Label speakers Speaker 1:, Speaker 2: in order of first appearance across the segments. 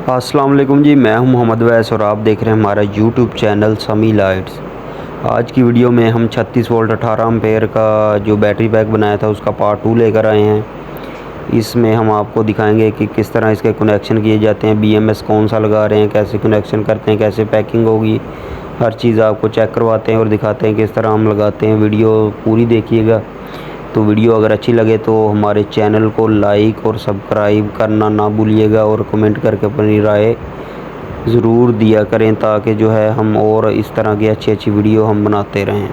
Speaker 1: अस्सलाम वालेकुम जी, मैं हूं मोहम्मद वैस और आप देख रहे हैं हमारा यूट्यूब चैनल समी लाइट्स। आज की वीडियो में हम 36 वोल्ट 18 एम्पेयर का जो बैटरी पैक बनाया था उसका पार्ट 2 लेकर आए हैं। इसमें हम आपको दिखाएंगे कि किस तरह इसके कनेक्शन किए जाते हैं, बीएमएस कौन सा लगा रहे हैं, कैसे कनेक्शन करते हैं, कैसे पैकिंग होगी, हर चीज़ आपको चेक करवाते हैं और दिखाते हैं किस तरह हम लगाते हैं। वीडियो पूरी देखिएगा। तो वीडियो अगर अच्छी लगे तो हमारे चैनल को लाइक और सब्सक्राइब करना ना भूलिएगा और कमेंट करके अपनी राय ज़रूर दिया करें ताकि जो है हम और इस तरह की अच्छी अच्छी वीडियो हम बनाते रहें।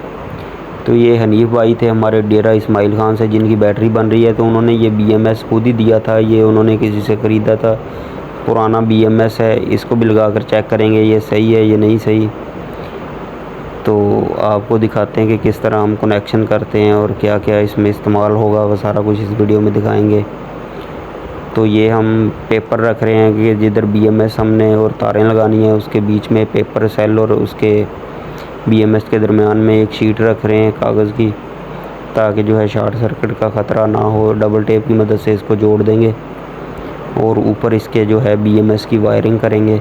Speaker 1: तो ये हनीफ़ भाई थे हमारे डेरा इस्माइल खान से, जिनकी बैटरी बन रही है। तो उन्होंने ये बीएमएस खुद ही दिया था, ये उन्होंने किसी से ख़रीदा था, पुराना बीएमएस है। इसको भी लगा कर चेक करेंगे ये सही है ये नहीं सही। तो आपको दिखाते हैं कि किस तरह हम कनेक्शन करते हैं और क्या क्या इसमें इस्तेमाल होगा, वो सारा कुछ इस वीडियो में दिखाएंगे। तो ये हम पेपर रख रहे हैं कि जिधर बीएमएस हमने और तारें लगानी है उसके बीच में पेपर सेल और उसके बीएमएस के दरमियान में एक शीट रख रहे हैं कागज़ की, ताकि जो है शॉर्ट सर्किट का ख़तरा ना हो। डबल टेप की मदद से इसको जोड़ देंगे और ऊपर इसके जो है बीएमएस की वायरिंग करेंगे।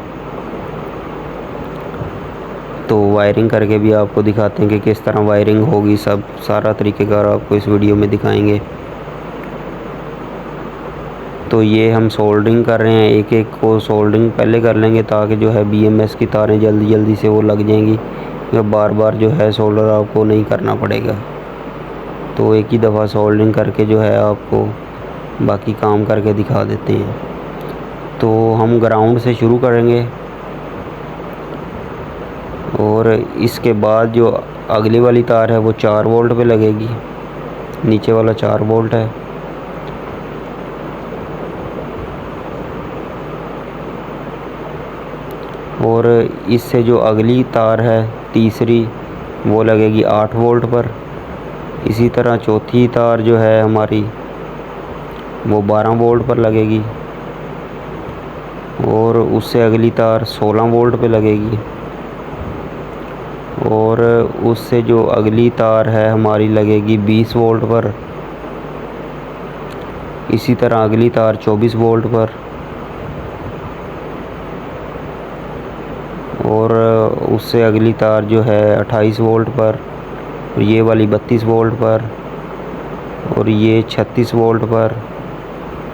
Speaker 1: तो वायरिंग करके भी आपको दिखाते हैं कि किस तरह वायरिंग होगी, सब सारा तरीक़ेकार आपको इस वीडियो में दिखाएंगे। तो ये हम सोल्डरिंग कर रहे हैं, एक एक को सोल्डरिंग पहले कर लेंगे ताकि जो है बीएमएस की तारें जल्दी जल्दी से वो लग जाएंगी, या बार बार जो है सोल्डर आपको नहीं करना पड़ेगा। तो एक ही दफ़ा सोल्डरिंग करके जो है आपको बाकी काम करके दिखा देते हैं। तो हम ग्राउंड से शुरू करेंगे और इसके बाद जो अगली वाली तार है वो 4 वोल्ट पे लगेगी, नीचे वाला 4 वोल्ट है। और इससे जो अगली तार है तीसरी वो लगेगी 8 वोल्ट पर। इसी तरह चौथी तार जो है हमारी वो 12 वोल्ट पर लगेगी और उससे अगली तार 16 वोल्ट पे लगेगी और उससे जो अगली तार है हमारी लगेगी 20 वोल्ट पर। इसी तरह अगली तार 24 वोल्ट पर और उससे अगली तार जो है 28 वोल्ट पर, और ये वाली 32 वोल्ट पर और ये 36 वोल्ट पर,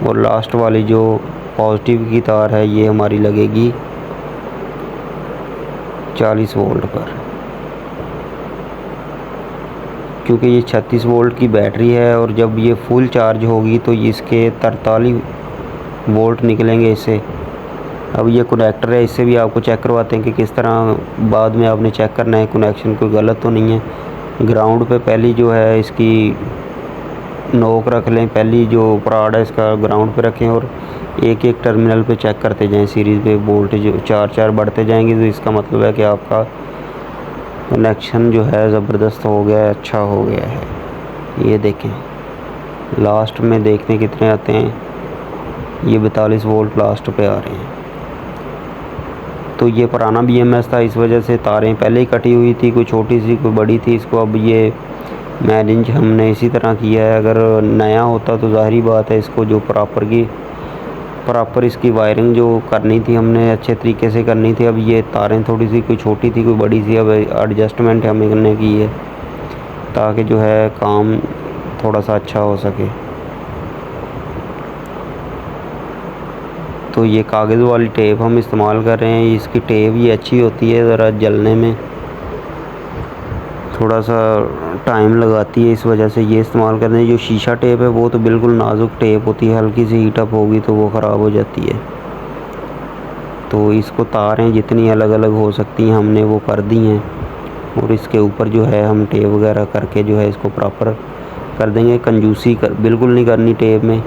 Speaker 1: और लास्ट वाली जो पॉजिटिव की तार है ये हमारी लगेगी 40 वोल्ट पर। क्योंकि ये 36 वोल्ट की बैटरी है और जब ये फुल चार्ज होगी तो इसके 43 वोल्ट निकलेंगे इससे। अब ये कनेक्टर है, इससे भी आपको चेक करवाते हैं कि किस तरह बाद में आपने चेक करना है कनेक्शन कोई गलत तो नहीं है। ग्राउंड पे पहली जो है इसकी नोक रख लें, पहली जो पराड है इसका ग्राउंड पे रखें और एक एक टर्मिनल पे चेक करते जाएं। सीरीज़ पे वोल्टेज 4 बढ़ते जाएंगे तो इसका मतलब है कि आपका कनेक्शन जो है ज़बरदस्त हो गया है, अच्छा हो गया है। ये देखें लास्ट में देखने कितने आते हैं, ये 42 वोल्ट लास्ट पे आ रहे हैं। तो ये पुराना बीएमएस था, इस वजह से तारें पहले ही कटी हुई थी, कोई छोटी सी कोई बड़ी थी। इसको अब ये मैनेज हमने इसी तरह किया है। अगर नया होता तो ज़ाहिरी बात है इसको जो प्रॉपर इसकी वायरिंग जो करनी थी हमने अच्छे तरीके से करनी थी। अब ये तारें थोड़ी सी कोई छोटी थी कोई बड़ी सी, अब एडजस्टमेंट हमने की है ताकि जो है काम थोड़ा सा अच्छा हो सके। तो ये कागज़ वाली टेप हम इस्तेमाल कर रहे हैं। इसकी टेप ये अच्छी होती है, ज़रा जलने में थोड़ा सा टाइम लगाती है, इस वजह से ये इस्तेमाल करते हैं। जो शीशा टेप है वो तो बिल्कुल नाजुक टेप होती है, हल्की सी हीटअप होगी तो वो ख़राब हो जाती है। तो इसको तारें जितनी अलग अलग हो सकती हैं हमने वो कर दी हैं और इसके ऊपर जो है हम टेप वगैरह करके जो है इसको प्रॉपर कर देंगे। कंजूसी बिल्कुल नहीं करनी टेप में।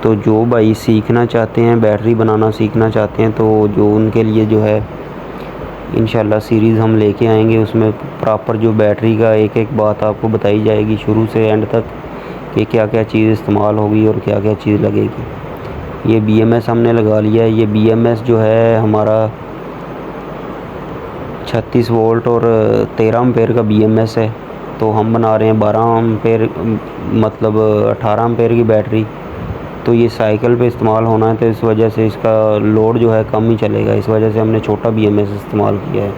Speaker 1: तो जो भाई सीखना चाहते हैं, बैटरी बनाना सीखना चाहते हैं, तो जो उनके लिए जो है इंशाल्लाह सीरीज़ हम लेके आएंगे। उसमें प्रॉपर जो बैटरी का एक एक बात आपको बताई जाएगी शुरू से एंड तक कि क्या क्या चीज़ इस्तेमाल होगी और क्या क्या चीज़ लगेगी। ये बीएमएस हमने लगा लिया है। ये बीएमएस जो है हमारा 36 वोल्ट और 13 एम्पेयर का बीएमएस है। तो हम बना रहे हैं 12 एम्पेयर मतलब 18 एम्पेयर की बैटरी। तो ये साइकिल पे इस्तेमाल होना है, तो इस वजह से इसका लोड जो है कम ही चलेगा। इस वजह से हमने छोटा BMS इस्तेमाल किया है।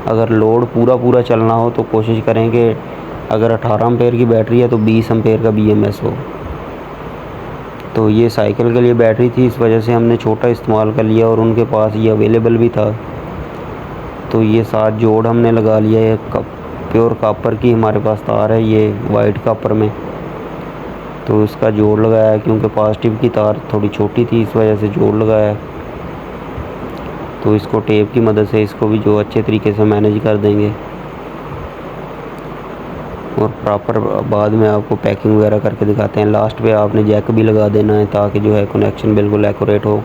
Speaker 1: अगर लोड पूरा चलना हो तो कोशिश करें कि अगर 18 एम्पेयर की बैटरी है तो 20 एम्पेयर का BMS हो। तो ये साइकिल के लिए बैटरी थी, इस वजह से हमने छोटा इस्तेमाल कर लिया और उनके पास ये अवेलेबल भी था। तो ये 7 जोड़ हमने लगा लिया है। प्योर कॉपर की हमारे पास तार है, ये वाइट कॉपर में, तो इसका जोड़ लगाया है। क्योंकि पॉजिटिव की तार थोड़ी छोटी थी, इस वजह से जोड़ लगाया है। तो इसको टेप की मदद से इसको भी जो अच्छे तरीके से मैनेज कर देंगे और प्रॉपर बाद में आपको पैकिंग वगैरह करके दिखाते हैं। लास्ट पे आपने जैक भी लगा देना है ताकि जो है कनेक्शन बिल्कुल एक्यूरेट हो।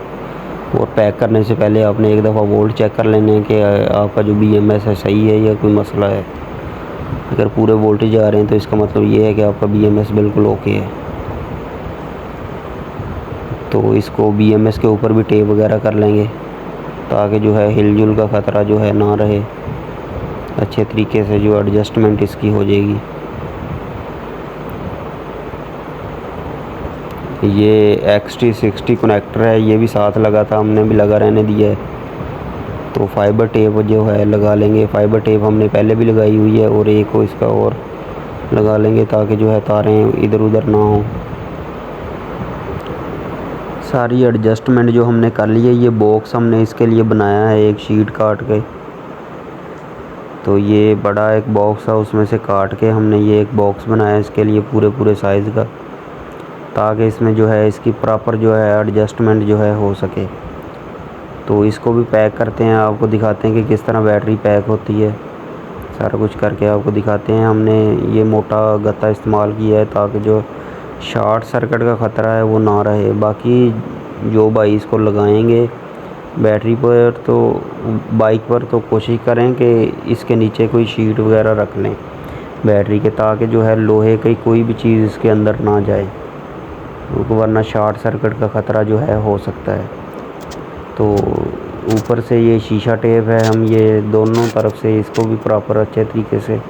Speaker 1: और पैक करने से पहले आपने एक दफ़ा वोल्ट चेक कर लेने हैं कि आपका जो BMS है सही है या कोई मसला है। अगर पूरे वोल्टेज आ रहे हैं तो इसका मतलब ये है कि आपका BMS बिल्कुल ओके है। तो इसको BMS के ऊपर भी टेप वगैरह कर लेंगे ताकि जो है हिलजुल का ख़तरा जो है ना रहे, अच्छे तरीके से जो एडजस्टमेंट इसकी हो जाएगी। ये XT60 कनेक्टर है, ये भी साथ लगा था, हमने भी लगा रहने दिया है। तो फाइबर टेप जो है लगा लेंगे। फाइबर टेप हमने पहले भी लगाई हुई है और एक को इसका और लगा लेंगे ताकि जो है तारें इधर उधर ना हो। सारी एडजस्टमेंट जो हमने कर ली है, ये बॉक्स हमने इसके लिए बनाया है एक शीट काट के। तो ये बड़ा एक बॉक्स है, उसमें से काट के हमने ये एक बॉक्स बनाया इसके लिए पूरे साइज़ का, ताकि इसमें जो है इसकी प्रॉपर जो है एडजस्टमेंट जो है हो सके। तो इसको भी पैक करते हैं, आपको दिखाते हैं कि किस तरह बैटरी पैक होती है। सारा कुछ करके आपको दिखाते हैं। हमने ये मोटा गत्ता इस्तेमाल किया है ताकि जो शॉर्ट सर्किट का ख़तरा है वो ना रहे। बाकी जो भाई इसको लगाएंगे बैटरी पर तो बाइक पर, तो कोशिश करें कि इसके नीचे कोई शीट वगैरह रख लें बैटरी के, ताकि जो है लोहे की कोई भी चीज़ इसके अंदर ना जाए, वरना शॉर्ट सर्किट का ख़तरा जो है हो सकता है। तो ऊपर से ये शीशा टेप है, हम ये दोनों तरफ से इसको भी प्रॉपर अच्छे तरीके से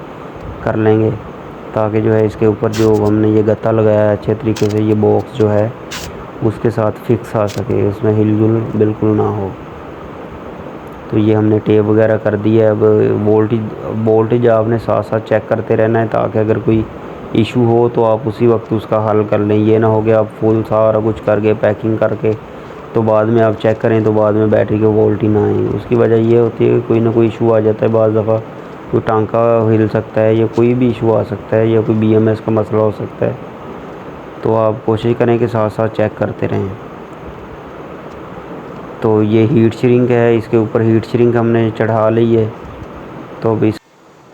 Speaker 1: कर लेंगे ताकि जो है इसके ऊपर जो हमने ये गत्ता लगाया है अच्छे तरीके से ये बॉक्स जो है उसके साथ फिक्स आ सके, उसमें हिलजुल बिल्कुल ना हो। तो ये हमने टेप वगैरह कर दी है। अब वोल्टेज आपने साथ साथ चेक करते रहना है ताकि अगर कोई इशू हो तो आप उसी वक्त उसका हल कर लें। ये ना हो कि आप फुल सारा कुछ करके पैकिंग करके तो बाद में आप चेक करें तो बाद में बैटरी के वोल्ट ही ना आए। उसकी वजह ये होती है कि कोई ना कोई इशू आ जाता है, बाज़ दफ़ा कोई टांका हिल सकता है या कोई भी इशू आ सकता है या कोई BMS का मसला हो सकता है। तो आप कोशिश करें कि साथ साथ चेक करते रहें। तो ये हीट श्रिंक है, इसके ऊपर हीट श्रिंक हमने चढ़ा ली है। तो अब इस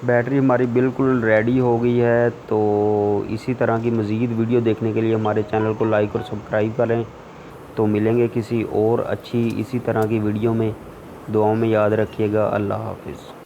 Speaker 1: बैटरी हमारी बिल्कुल रेडी हो गई है। तो इसी तरह की मज़ीद वीडियो देखने के लिए हमारे चैनल को लाइक और सब्सक्राइब करें। तो मिलेंगे किसी और अच्छी इसी तरह की वीडियो में। दुआओं में याद रखिएगा। अल्लाह हाफ़िज़।